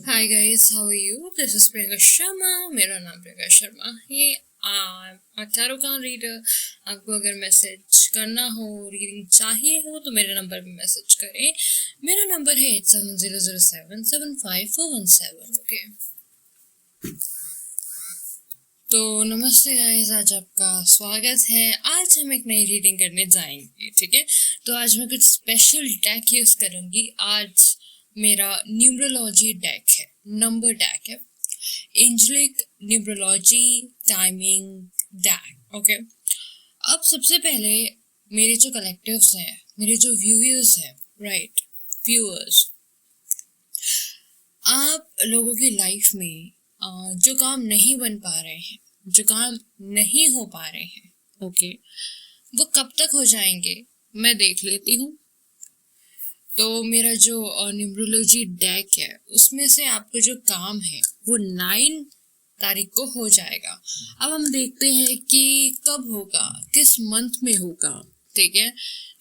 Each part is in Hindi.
Hi guys, how are you? This is Priyanka Sharma. मेरा नाम प्रियंका शर्मा। ये टैरो कार्ड रीडर। आपको अगर मैसेज करना हो, रीडिंग चाहिए हो तो मेरे नंबर पे मैसेज करें। मेरा नंबर है 8700775417। ओके, तो नमस्ते गाइस, आज आपका स्वागत है। आज हम एक नई रीडिंग करने जाएंगे, ठीक है? तो आज मैं कुछ स्पेशल डेक यूज करूंगी। आज मेरा न्यूमरोलॉजी डेक है, नंबर डेक है, angelic numerology timing deck. Okay, अब सबसे पहले मेरे जो कलेक्टिव्स हैं, मेरे जो व्यूअर्स हैं, राइट, व्यूअर्स, आप लोगों की लाइफ में जो काम नहीं बन पा रहे हैं, जो काम नहीं हो पा रहे हैं, ओके, वो कब तक हो जाएंगे मैं देख लेती हूँ। तो मेरा जो न्यूमरोलॉजी डेक है उसमें से आपको जो काम है वो 9 तारीख को हो जाएगा। अब हम देखते हैं कि कब होगा, किस मंथ में होगा, ठीक है?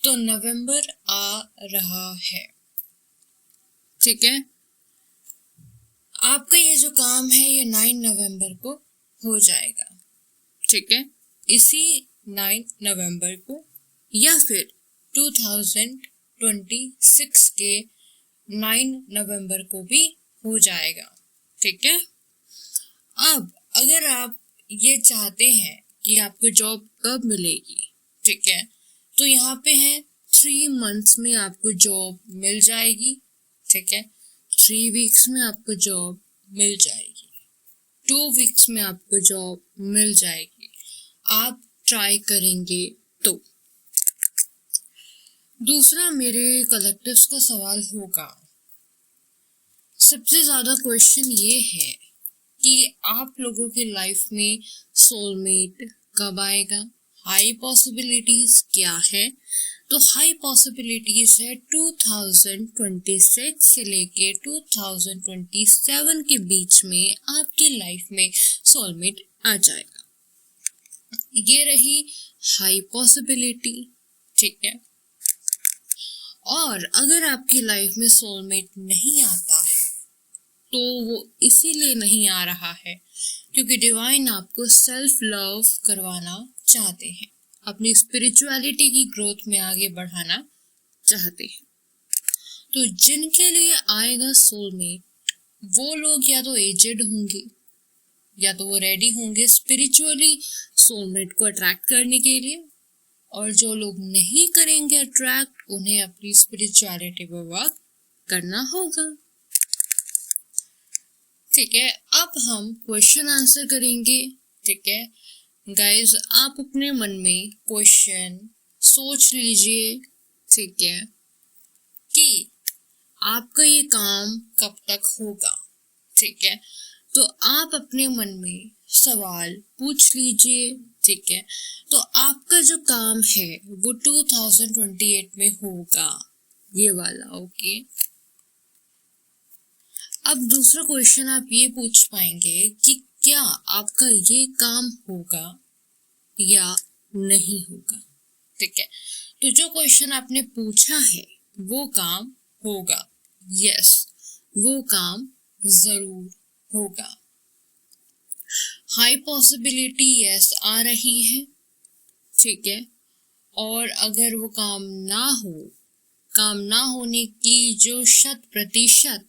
तो नवंबर आ रहा है, ठीक है? आपका ये जो काम है ये 9 नवंबर को हो जाएगा, ठीक है? इसी 9 नवंबर को या फिर 2026 के 9 नवंबर को भी हो जाएगा, ठीक है? अब अगर आप ये चाहते हैं कि आपको जॉब कब मिलेगी, ठीक है, तो यहाँ पे है 3 मंथ्स में आपको जॉब मिल जाएगी, ठीक है? 3 वीक्स में आपको जॉब मिल जाएगी, 2 वीक्स में आपको जॉब मिल जाएगी, आप ट्राई करेंगे तो। दूसरा मेरे कलेक्टिव्स का सवाल होगा, सबसे ज्यादा क्वेश्चन ये है कि आप लोगों की लाइफ में सोलमेट कब आएगा? हाई पॉसिबिलिटीज क्या है? तो हाई पॉसिबिलिटीज है 2026 से लेके 2027 के बीच में आपकी लाइफ में सोलमेट आ जाएगा। ये रही हाई पॉसिबिलिटी, ठीक है? और अगर आपकी लाइफ में सोलमेट नहीं आता है तो वो इसीलिए नहीं आ रहा है क्योंकि डिवाइन आपको सेल्फ लव करवाना चाहते हैं, अपनी स्पिरिचुअलिटी की ग्रोथ में आगे बढ़ाना चाहते हैं। तो जिनके लिए आएगा सोलमेट, वो लोग या तो एजेड होंगे या तो वो रेडी होंगे स्पिरिचुअली सोलमेट को अट्रैक्ट करने के लिए, और जो लोग नहीं करेंगे अट्रैक्ट, उन्हें अपनी स्पिरिचुअलिटी पर वर्क करना होगा, ठीक है? अब हम क्वेश्चन आंसर करेंगे, ठीक है? गाइस, आप अपने मन में क्वेश्चन सोच लीजिए, ठीक है, कि आपका ये काम कब तक होगा, ठीक है? तो आप अपने मन में सवाल पूछ लीजिए, ठीक है? तो आपका जो काम है वो 2028 में होगा, ये वाला, ओके? अब दूसरा क्वेश्चन आप ये पूछ पाएंगे कि क्या आपका ये काम होगा या नहीं होगा, ठीक है? तो जो क्वेश्चन आपने पूछा है वो काम होगा, यस, वो काम जरूर होगा। हाई पॉसिबिलिटी यस आ रही है, ठीक है? और अगर वो काम ना हो, काम ना होने की जो 100%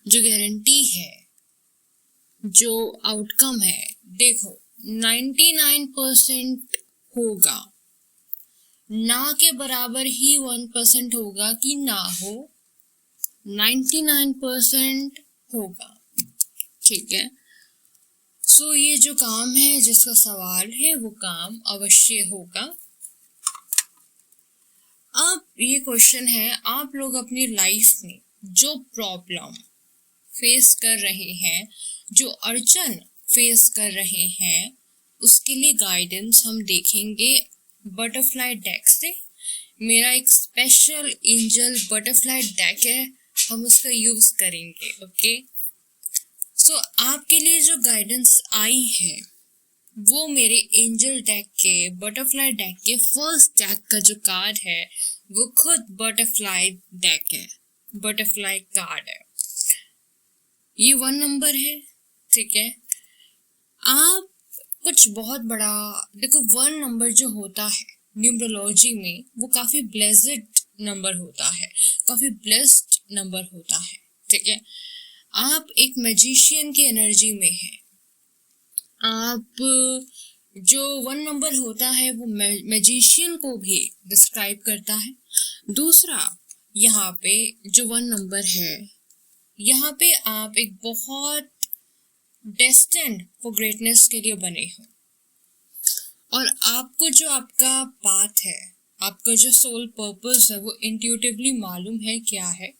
जो गारंटी है, जो आउटकम है, देखो 99% होगा, ना के बराबर ही 1% होगा कि ना हो, 99% होगा, ठीक है? सो ये जो काम है, जिसका सवाल है, वो काम अवश्य होगा। अब ये क्वेश्चन है, आप लोग अपनी लाइफ में जो प्रॉब्लम फेस कर रहे हैं, जो अड़चन फेस कर रहे हैं, उसके लिए गाइडेंस हम देखेंगे बटरफ्लाई डेक से। मेरा एक स्पेशल एंजल बटरफ्लाई डेक है, हम उसका यूज करेंगे, ओके? सो आपके लिए जो गाइडेंस आई है वो मेरे एंजल डेक के, बटरफ्लाई डेक के फर्स्ट डेक का जो कार्ड है वो खुद बटरफ्लाई डेक है, बटरफ्लाई कार्ड है। ये 1 नंबर है, ठीक है। आप कुछ बहुत बड़ा, देखो 1 नंबर जो होता है न्यूमरोलॉजी में वो काफ़ी ब्लेस्ड नंबर होता है, काफ़ी ब्लेस्ड नंबर होता है, ठीक है। आप एक मैजिशियन की एनर्जी में हैं। आप जो 1 नंबर होता है वो मैजिशियन को भी डिस्क्राइब करता है। दूसरा, यहाँ पे जो 1 नंबर है, यहाँ पे आप एक बहुत डेस्टिन्ड फॉर ग्रेटनेस के लिए बने हो, और आपको जो आपका पाथ है, आपका जो सोल पर्पस है वो इंट्यूटिवली मालूम है क्या है।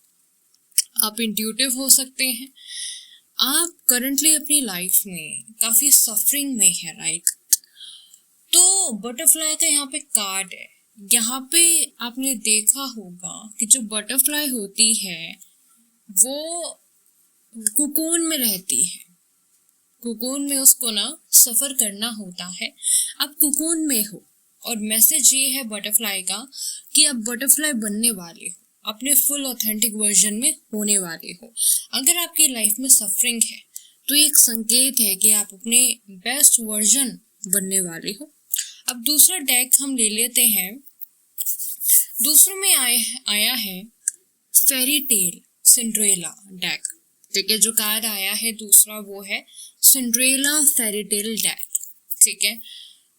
आप इंट्यूटिव हो सकते हैं। आप करंटली अपनी लाइफ में काफ़ी सफरिंग में है, राइट। तो बटरफ्लाई का यहाँ पे कार्ड है। यहाँ पे आपने देखा होगा कि जो बटरफ्लाई होती है वो कुकून में रहती है। कुकून में उसको ना सफ़र करना होता है। आप कुकून में हो, और मैसेज ये है बटरफ्लाई का कि आप बटरफ्लाई बनने वाले हो, अपने फुल ऑथेंटिक वर्जन में होने वाले हो। अगर आपकी लाइफ में सफरिंग है तो एक संकेत है कि आप अपने बेस्ट वर्जन बनने वाले हो। अब दूसरा डेक हम ले लेते हैं। दूसरे में आया है फेरी टेल सिंड्रेला डेक, ठीक है। जो कार्ड आया है दूसरा वो है सिंड्रेला फेरी टेल डेक, ठीक है।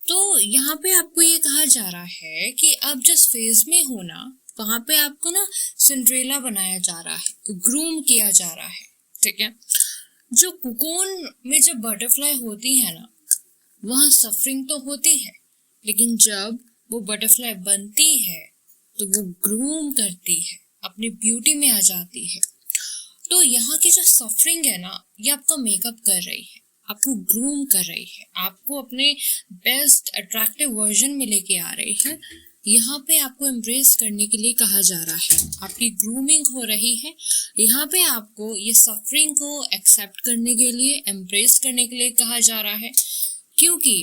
तो यहाँ पे आपको ये कहा जा रहा है कि आप जिस फेज में हो ना, वहाँ पे आपको ना सिंड्रेला बनाया जा रहा है, ग्रूम किया जा रहा है, ठीक है। जो कुकून में जब बटरफ्लाई होती है ना, वहाँ सफरिंग तो होती है, लेकिन जब वो बटरफ्लाई बनती है तो वो ग्रूम करती है, अपनी ब्यूटी में आ जाती है। तो यहाँ की जो सफरिंग है ना, ये आपका मेकअप कर रही है, आपको ग्रूम कर रही है, आपको अपने बेस्ट अट्रैक्टिव वर्जन में लेके आ रही है। यहाँ पे आपको एम्ब्रेस करने के लिए कहा जा रहा है, आपकी ग्रूमिंग हो रही है। यहाँ पे आपको ये सफरिंग को एक्सेप्ट करने के लिए, एम्ब्रेस करने के लिए कहा जा रहा है, क्योंकि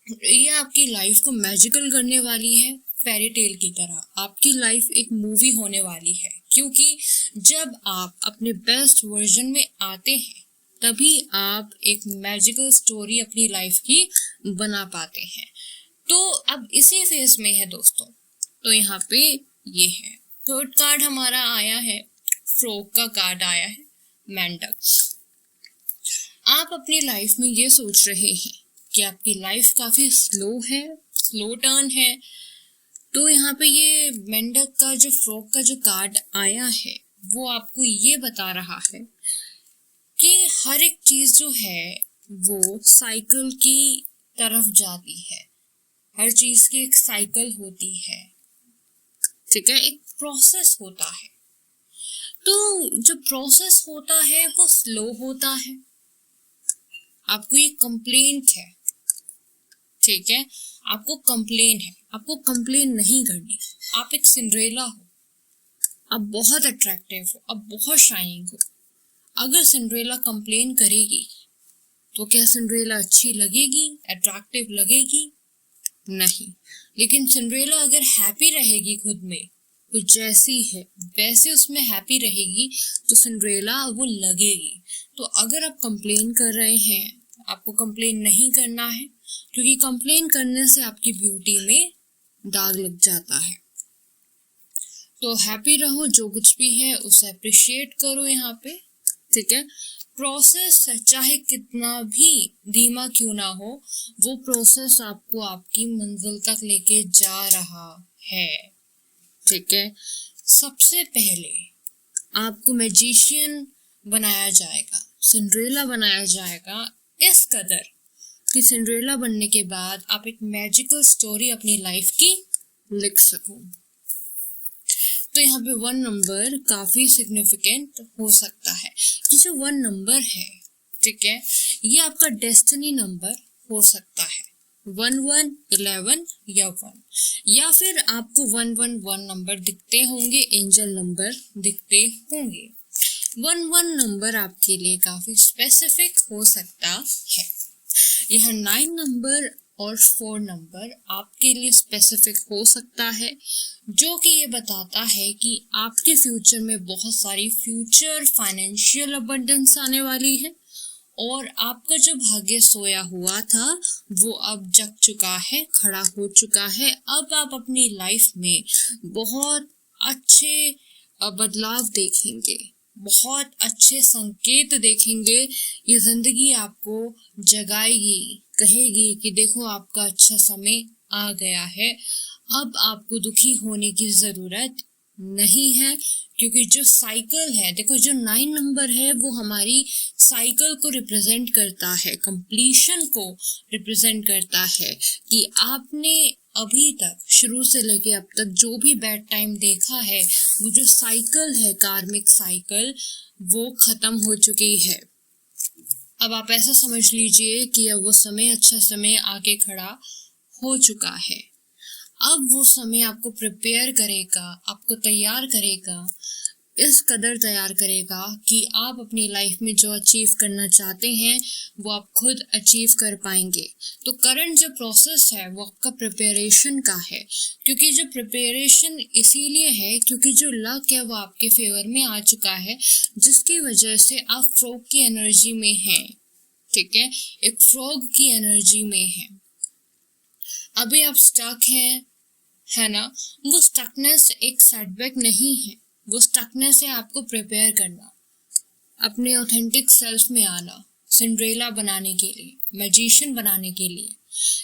ये आपकी लाइफ को मैजिकल करने वाली है। फेरी टेल की तरह आपकी लाइफ एक मूवी होने वाली है, क्योंकि जब आप अपने बेस्ट वर्जन में आते हैं तभी आप एक मैजिकल स्टोरी अपनी लाइफ की बना पाते हैं। तो अब इसी फेज में है दोस्तों। तो यहाँ पे ये है। थर्ड कार्ड हमारा आया है, फ्रॉग का कार्ड आया है, मेंढक। आप अपनी लाइफ में ये सोच रहे हैं कि आपकी लाइफ काफ़ी स्लो है, स्लो टर्न है। तो यहाँ पे ये मेंढक का जो फ्रॉग का जो कार्ड आया है वो आपको ये बता रहा है कि हर एक चीज़ जो है वो साइकिल की तरफ जाती है। हर चीज़ की एक साइकिल होती है, ठीक है, एक प्रोसेस होता है। तो जो प्रोसेस होता है वो स्लो होता है। आपको ये कंप्लेंट है, ठीक है, आपको कंप्लेन है, आपको कंप्लेन नहीं करनी। आप एक सिंड्रेला हो, आप बहुत अट्रैक्टिव हो, आप बहुत शाइनिंग हो। अगर सिंड्रेला कंप्लेन करेगी तो क्या सिंड्रेला अच्छी लगेगी, अट्रैक्टिव लगेगी? नहीं। लेकिन सिंड्रेला अगर हैप्पी रहेगी खुद में, वो जैसी है वैसे उसमें हैप्पी रहेगी, तो सिंड्रेला वो लगेगी। तो अगर आप कंप्लेन कर रहे हैं, आपको कंप्लेन नहीं करना है, क्योंकि कंप्लेन करने से आपकी ब्यूटी में दाग लग जाता है। तो हैप्पी रहो, जो कुछ भी है उसे अप्रिशिएट करो यहाँ पे, ठीक है। प्रोसेस चाहे कितना भी धीमा क्यों ना हो, वो प्रोसेस आपको आपकी मंजिल तक लेके जा रहा है, ठीक है। सबसे पहले आपको मैजिशियन बनाया जाएगा, सिंड्रेला बनाया जाएगा, इस कदर कि सिंड्रेला बनने के बाद आप एक मैजिकल स्टोरी अपनी लाइफ की लिख सको। तो यहाँ पे 1 नंबर काफ़ी सिग्निफिकेंट हो सकता है। ये जो 1 नंबर है, ठीक है, ये आपका डेस्टिनी नंबर हो सकता है। 11, 11 या 1, या फिर आपको 111 नंबर दिखते होंगे, एंजल नंबर दिखते होंगे। 11 नंबर आपके लिए काफ़ी स्पेसिफिक हो सकता है। यह 9 नंबर और 4 नंबर आपके लिए स्पेसिफिक हो सकता है, जो कि ये बताता है कि आपके फ्यूचर में बहुत सारी फ्यूचर फाइनेंशियल अबंडेंस आने वाली है और आपका जो भाग्य सोया हुआ था वो अब जग चुका है, खड़ा हो चुका है। अब आप अपनी लाइफ में बहुत अच्छे बदलाव देखेंगे, बहुत अच्छे संकेत देखेंगे। ये जिंदगी आपको जगाएगी, कहेगी कि देखो आपका अच्छा समय आ गया है, अब आपको दुखी होने की ज़रूरत नहीं है। क्योंकि जो साइकिल है, देखो जो 9 नंबर है वो हमारी साइकिल को रिप्रेजेंट करता है, कंप्लीशन को रिप्रेजेंट करता है कि आपने अभी तक शुरू से लेके अब तक जो भी बैड टाइम देखा है, वो जो साइकिल है, कार्मिक साइकिल, वो खत्म हो चुकी है। अब आप ऐसा समझ लीजिए कि अब वो समय, अच्छा समय आके खड़ा हो चुका है। अब वो समय आपको प्रिपेयर करेगा, आपको तैयार करेगा, इस कदर तैयार करेगा कि आप अपनी लाइफ में जो अचीव करना चाहते हैं वो आप खुद अचीव कर पाएंगे। तो करंट जो प्रोसेस है वो आपका प्रिपरेशन का है, क्योंकि जो प्रिपरेशन इसीलिए है क्योंकि जो लक है वो आपके फेवर में आ चुका है, जिसकी वजह से आप फ्रॉग की एनर्जी में हैं। ठीक है, एक फ्रॉग की एनर्जी में है। अभी आप स्टक हैं, है ना। वो स्टकनेस एक सेटबैक नहीं है, वो स्टकनेस है आपको प्रिपेयर करना, अपने ऑथेंटिक सेल्फ में आना, सिंड्रेला बनाने के लिए, मैजिशियन बनाने के लिए।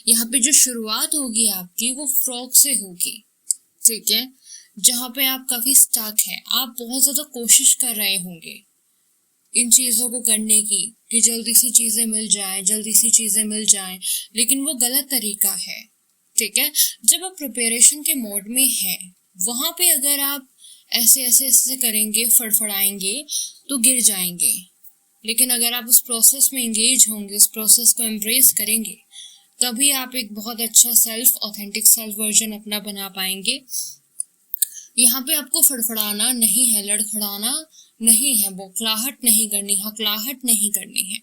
यहाँ पे जो शुरुआत होगी आपकी वो फ्रॉग से होगी। ठीक है, जहाँ पे आप काफ़ी स्टक हैं, आप बहुत ज़्यादा कोशिश कर रहे होंगे इन चीज़ों को करने की कि जल्दी सी चीज़ें मिल जाएं, जल्दी सी चीज़ें मिल जाएं, लेकिन वो गलत तरीका है। ठीक है, जब आप प्रिपरेशन के मोड में हैं, वहाँ पे अगर आप ऐसे करेंगे, फड़फड़ाएंगे तो गिर जाएंगे। लेकिन अगर आप उस प्रोसेस में एंगेज होंगे, उस प्रोसेस को एम्ब्रेस करेंगे, तभी आप एक बहुत अच्छा सेल्फ, ऑथेंटिक सेल्फ वर्जन अपना बना पाएंगे। यहाँ पे आपको फड़फड़ाना नहीं है, लड़खड़ाना नहीं है, बौखलाहट नहीं करनी, हकलाहट नहीं करनी है।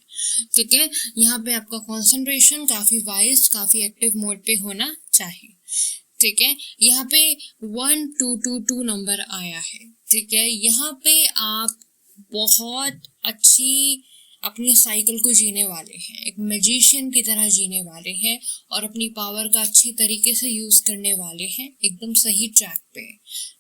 ठीक है, यहाँ पे आपका कंसंट्रेशन काफ़ी वाइज, काफ़ी एक्टिव मोड पे होना चाहिए। ठीक है, यहाँ पे 1222 नंबर आया है। ठीक है, यहाँ पे आप बहुत अच्छी अपनी साइकिल को जीने वाले हैं, एक मैजिशियन की तरह जीने वाले हैं और अपनी पावर का अच्छी तरीके से यूज़ करने वाले हैं, एकदम सही ट्रैक पे।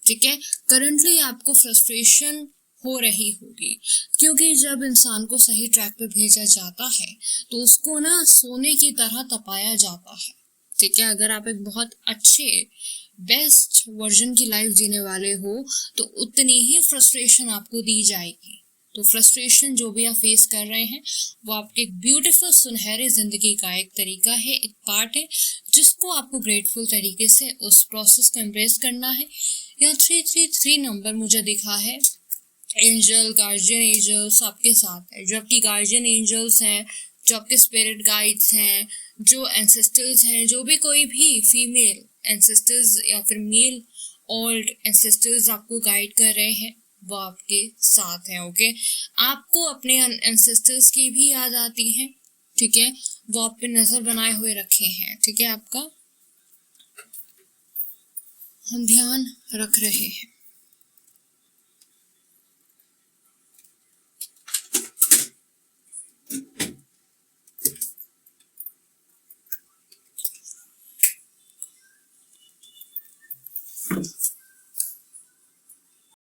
ठीक है, करंटली आपको फ्रस्ट्रेशन हो रही होगी, क्योंकि जब इंसान को सही ट्रैक पे भेजा जाता है तो उसको ना सोने की तरह तपाया जाता है। ठीक है, अगर आप एक बहुत अच्छे बेस्ट वर्जन की लाइफ जीने वाले हो तो उतनी ही फ्रस्ट्रेशन आपको दी जाएगी। तो फ्रस्ट्रेशन जो भी आप फेस कर रहे हैं वो आपके एक ब्यूटीफुल सुनहरे ज़िंदगी का एक तरीका है, एक पार्ट है, जिसको आपको ग्रेटफुल तरीके से उस प्रोसेस को एम्ब्रेस करना है। यहाँ 333 नंबर मुझे दिखा है। एंजल, गार्जियन एंजल्स आपके साथ है, जो आपकी गार्जियन एंजल्स हैं, जो आपके स्पिरिट गाइड्स हैं, जो एंसेस्टर्स हैं, जो भी कोई भी फीमेल एंसेस्टर्स या फिर मेल ओल्ड एंसेस्टर्स आपको गाइड कर रहे हैं, वो आपके साथ हैं। ओके, आपको अपने एंसेस्टर्स की भी याद आती है। ठीक है, वो आप पे नज़र बनाए हुए रखे हैं। ठीक है, आपका हम ध्यान रख रहे हैं।